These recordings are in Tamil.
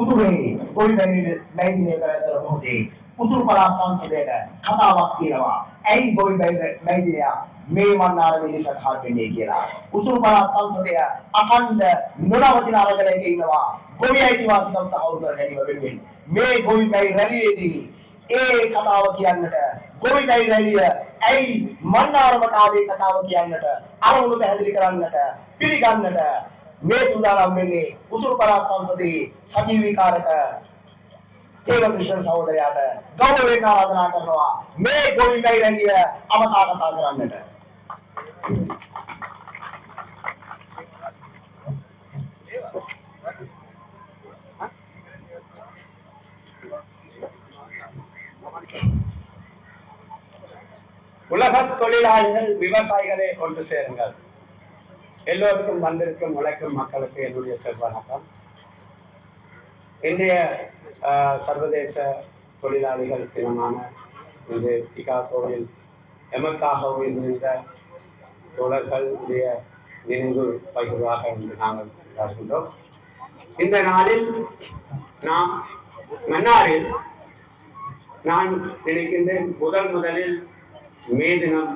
උතුරේ ගොවි බැයිදිනේ කරතර මොහොතේ උතුරු පළාත් සංසදයට කතාවක් තියෙනවා. ඇයි ගොවි බැයිදිනේ මේ මන්නාර මිනිසක් හාටෙන්නේ කියලා. උතුරු පළාත් සංසදය අඛණ්ඩ නොනවතින අරගලයක ඉන්නවා. ගොවි අයිතිවාසිකම් තහවුරු කර ගැනීම වෙනුවෙන් මේ ගොවි බැයි රැළියේදී ඒ කතාව කියන්නට ගොවි බැයි රැළිය ඇයි මන්නාරමට ආවේ කතාව කියන්නට අරමුණු පැහැදිලි කරන්නට පිළිගන්නට මේ සූදානම් වෙන්නේ උතුරු පළාත් සංසදයේ සජීවීකාරක තේවකෘෂ්ණ සහෝදරයාට ගෞරවයෙන් ආරාධනා කරනවා මේ ගොවි බැයි රැළිය අවතා කතා කරන්නට. உலக தொழிலாளிகள் விவசாயிகளே ஒன்று சேருங்கள். எல்லோருக்கும் வந்திருக்கும் உழைக்கும் மக்களுக்கு என்னுடைய செல்வணக்கம். இன்றைய சர்வதேச தொழிலாளிகள் தினமான இன்று சிகாகோவில் எமக்காக உயிர்ந்த தோழர்களுடைய நினைவு பகிர்வாக இன்று நாங்கள் கொண்டாடுகின்றோம். இந்த நாளில் நாம் மன்னாரில் நான் நினைக்கின்றேன் முதலில் மே தினம்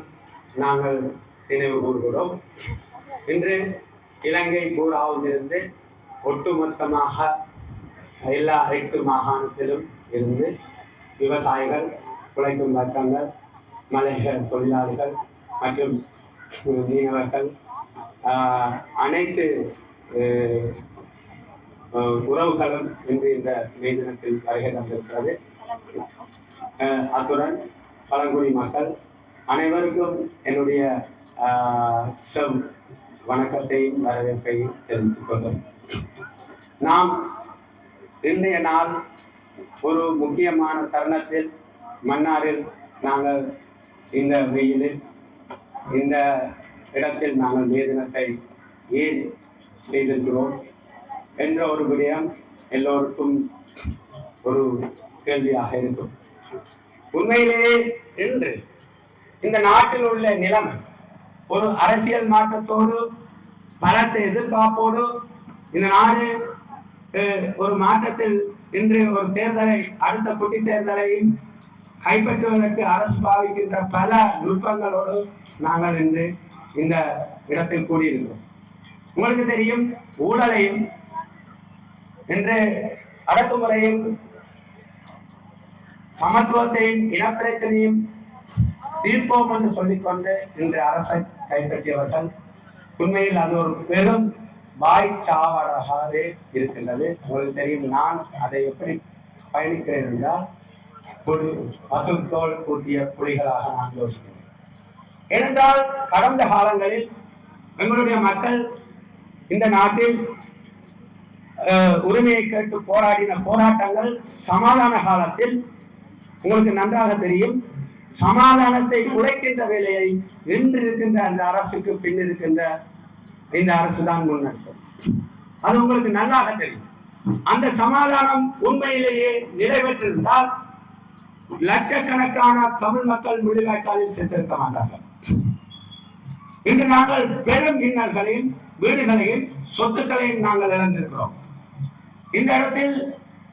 நாங்கள் நினைவு கூறுகிறோம். இன்று இலங்கை பூராவிலிருந்து ஒட்டுமொத்தமாக எல்லா 8 மாகாணத்திலும் இருந்து விவசாயிகள், உழைக்கும் வர்க்கங்கள், மலையக தொழிலாளிகள் மற்றும் மீனவர்கள் அனைத்து உறவுகளும் இன்று இந்த மே தினத்தில் வருகை தந்திருக்கிறது. அத்துடன் பழங்குடி மக்கள் அனைவருக்கும் என்னுடைய வணக்கத்தையும் வரவேற்பையும் தெரிவித்துக் கொள்கிறேன். நாம் இன்றைய நாள் ஒரு முக்கியமான தருணத்தில் மன்னாரில் நாங்கள் இந்த வெயிலில் இந்த இடத்தில் நாங்கள் மே தினத்தை ஏன் செய்திருக்கிறோம் என்ற ஒரு விடயம் எல்லோருக்கும் ஒரு கேள்வியாக இருக்கும். உண்மையிலேயே இன்று இந்த நாட்டில் உள்ள நிலைமை ஒரு அரசியல் மாற்றத்தோடு பலத்தை எதிர்பார்ப்போடு இந்த நாடு ஒரு மாற்றத்தில் இன்று ஒரு தேர்தலை அடுத்த குட்டி தேர்தலையும் கைப்பற்றுவதற்கு அரசு பாவிக்கின்ற பல நுட்பங்களோடு நாங்கள் இன்று இந்த இடத்தில் கூடியிருக்கிறோம். உங்களுக்கு தெரியும், ஊழலையும் இன்று அடக்குமுறையும் சமத்துவத்தையும் இனப்பிரச்சனையும் தீர்ப்போம் என்று சொல்லிக்கொண்டு இன்று அரசை கைப்பற்றியவர்கள். உண்மையில் அது ஒரு பெரும் வாய்ச்சாவடாகவே இருக்கின்றது. உங்களுக்கு தெரியும், நான் அதை எப்படி பயணிக்கிறேன் என்றால் பசுத்தோல் கூட்டிய புலிகளாக நான் யோசிக்கிறேன். ஏனென்றால் கடந்த காலங்களில் எங்களுடைய மக்கள் இந்த நாட்டில் உரிமையை கேட்டு போராடின போராட்டங்கள் சமாதான காலத்தில் உங்களுக்கு நன்றாக தெரியும். சமாதானத்தை உழைக்கின்ற வேலையை இன்று இருக்கின்ற அந்த அரசுக்கு பின் இருக்கின்ற இந்த அரசு தான் முன்னெடுக்கும். அது உங்களுக்கு நல்லாக தெரியும். அந்த சமாதானம் உண்மையிலேயே நிறைவேற்றிருந்தால் லட்சக்கணக்கான தமிழ் மக்கள் முள்ளிவாய்க்காலில் சென்றிருக்க மாட்டார்கள். இன்று நாங்கள் பெரும் இன்னல்களையும் வீடுகளையும் சொத்துக்களையும் நாங்கள் இழந்திருக்கிறோம். இந்த இடத்தில்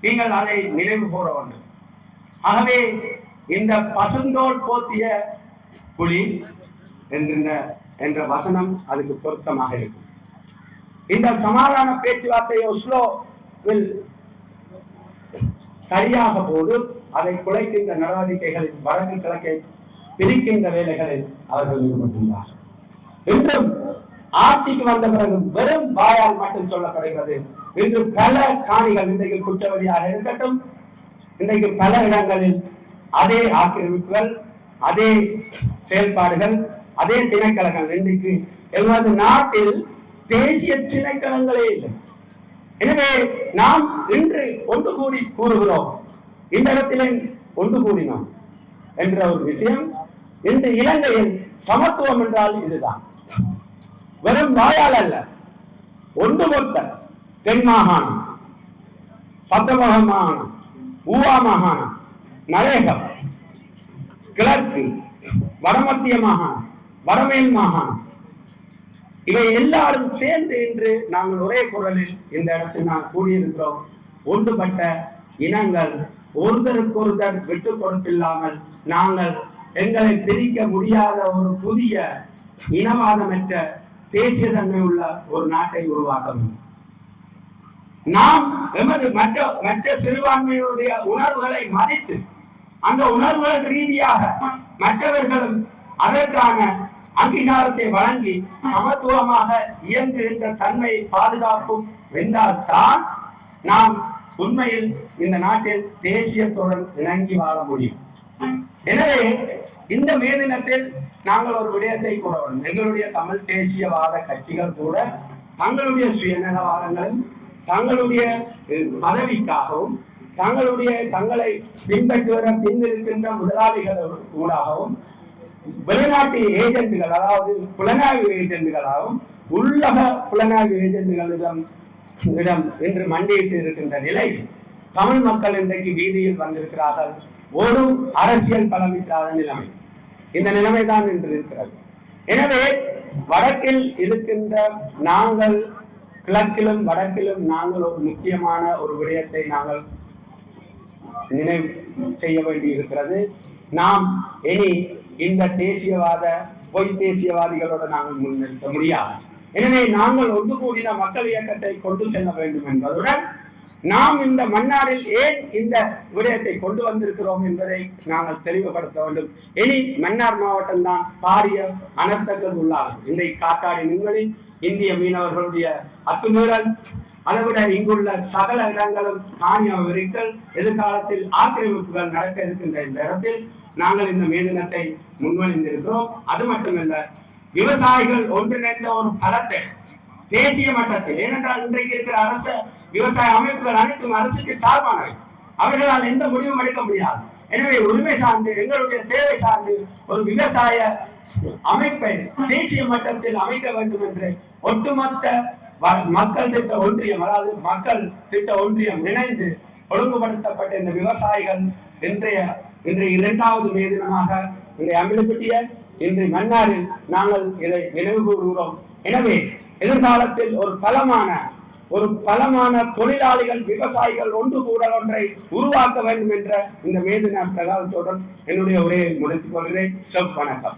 நீங்கள் அதை நினைவு கூற வேண்டும். ஆகவே இந்த பசுந்தோல் போத்திய புலி என்ற வசனம் அதுக்கு பொருத்தமாக இருக்கும். இந்த சமாதான பேச்சுவார்த்தை ஒஸ்லோவில் சரியாக போது அதை குலைக்கின்ற நடவடிக்கைகளில் வடக்கு கிழக்கை பிரிக்கின்ற வேலைகளில் அவர்கள் ஈடுபட்டுள்ளார். இன்றும் ஆட்சிக்கு வந்த பிறகு வெறும் வாயால் மட்டும் சொல்லப்படுகிறது. இன்று பல காணிகள் இன்றைக்கு குற்றவாளியாக இருக்கட்டும், இன்றைக்கு பல இடங்களில் அதே ஆக்கிரமிப்புகள், அதே செயல்பாடுகள், அதே திணைக்களங்கள். இன்றைக்கு எங்களது நாட்டில் தேசிய திணைக்களங்களே இல்லை. எனவே நாம் இன்று ஒன்று கூடி கூறுகிறோம், இந்த இடத்திலே ஒன்று கூடினோம் என்ற ஒரு விஷயம். இன்று இலங்கையில் சமத்துவம் என்றால் இதுதான். வெறும் வாயால் அல்ல, ஒன்று மொத்த தென் மாகாணம், சப்தமக மாகாணம், ஊவா மாகாணம், நரேகம், கிழக்கு, வடமத்திய மாகாணம், வடமேல் மாகாணம், இவை எல்லாரும் சேர்ந்து இன்று நாங்கள் ஒரே குரலில் இந்த இடத்தில் நாம் கூடியிருக்கிறோம். ஒன்றுபட்ட இனங்கள் ஒருத்தருக்கொருத்தர் விட்டு கொடுப்பில்லாமல் நாங்கள் எங்களை பிரிக்க முடியாத ஒரு புதிய இனவாதமற்ற தேசிய தன்மை உள்ள ஒரு நாட்டை உருவாக்க வேண்டும். நாம் எமது மற்ற சிறுபான்மையினுடைய உணர்வுகளை மதித்து அந்த உணர்வுகள் ரீதியாக மற்றவர்களும் அதற்கான அங்கீகாரத்தை வழங்கி சமத்துவமாக இயங்குகின்ற தன்மையை பாதுகாப்பும் வென்றால்தான் நாம் உண்மையில் இந்த நாட்டில் தேசியத்துடன் இணங்கி வாழ முடியும். எனவே இந்த மே தினத்தில் நாங்கள் ஒரு விடயத்தை கூற வேண்டும். எங்களுடைய தமிழ் தேசியவாத கட்சிகள் கூட தங்களுடைய சுயநலவாதங்களும் தங்களுடைய பதவிக்காகவும் தங்களை பின்பற்றுவர பின்னிருக்கின்ற முதலாளிகள் ஊடாகவும் வெளிநாட்டு ஏஜென்ட்கள் அதாவது புலனாய்வு ஏஜென்ட்களாகவும் உள்ளக புலனாய்வு ஏஜென்ட்களிடம் இன்று மண்டியிட்டு இருக்கின்ற நிலை தமிழ் மக்கள் இன்றைக்கு வீதியில் வந்திருக்கிறார்கள். ஒரு அரசியல் பலமில்லாத நிலைமை, இந்த நிலைமைதான் இன்று இருக்கிறது. எனவே வடக்கில் இருக்கின்ற நாங்கள் கிழக்கிலும் வடக்கிலும் நாங்கள் ஒரு முக்கியமான ஒரு விடயத்தை நாங்கள் நினைவு செய்ய வேண்டி இருக்கிறது. நாம் இனி இந்த தேசியவாத பொய் தேசியவாதிகளோடு நாங்கள் முன்னிறுத்த முடியாது. எனவே நாங்கள் ஒன்று கூடின மக்கள் இயக்கத்தை கொண்டு செல்ல வேண்டும் என்பதுடன் நாம் இந்த மன்னாரில் ஏன் இந்த விடயத்தை கொண்டு வந்திருக்கிறோம் என்பதை நாங்கள் தெளிவுபடுத்த வேண்டும். இனி மன்னார் மாவட்டம் தான் பாரிய அனர்த்தங்கள் உள்ளாகும். இன்றைக்கு காத்தாடி மீன்களில் இந்திய மீனவர்களுடைய அத்துமீறல், அளவிட இங்குள்ள சகல இடங்களும் தானிய வெறிக்கல், எதிர்காலத்தில் ஆக்கிரமிப்புகள் நடக்க இருக்கின்ற இந்த இடத்தில் நாங்கள் இந்த மே தினத்தை முன்வழிந்திருக்கிறோம். அது மட்டுமல்ல, விவசாயிகள் ஒன்றிணைந்த ஒரு பலத்தை தேசிய மட்டத்தில், ஏனென்றால் இன்றைக்கு இருக்கிற அரசு விவசாய அமைப்புகள் அனைத்தும் அரசுக்கு சார்பானவை, அவர்களால் எந்த முடிவும் எடுக்க முடியாது. எனவே உரிமை சார்ந்து எங்களுடைய தேவை சார்ந்து ஒரு விவசாய அமைப்பை தேசிய மட்டத்தில் அமைக்க வேண்டும் என்று ஒட்டுமொத்த மக்கள் திட்ட ஒன்றியம், அதாவது மக்கள் திட்ட ஒன்றியம் இணைந்து ஒழுங்குபடுத்தப்பட்ட இந்த விவசாயிகள் இன்றைய 2வது மே தினமாக இன்றைய அம்பிலிப்பட்டிய இன்று மன்னாரில் நாங்கள் இதை நினைவு கூறுகிறோம். எனவே எதிர்காலத்தில் ஒரு பலமான தொழிலாளிகள் விவசாயிகள் ஒன்று கூடல் ஒன்றை உருவாக்க வேண்டும் என்ற இந்த மே தின பிரகாசத்துடன் என்னுடைய உரையை முடித்துக் கொள்கிறேன். வணக்கம்.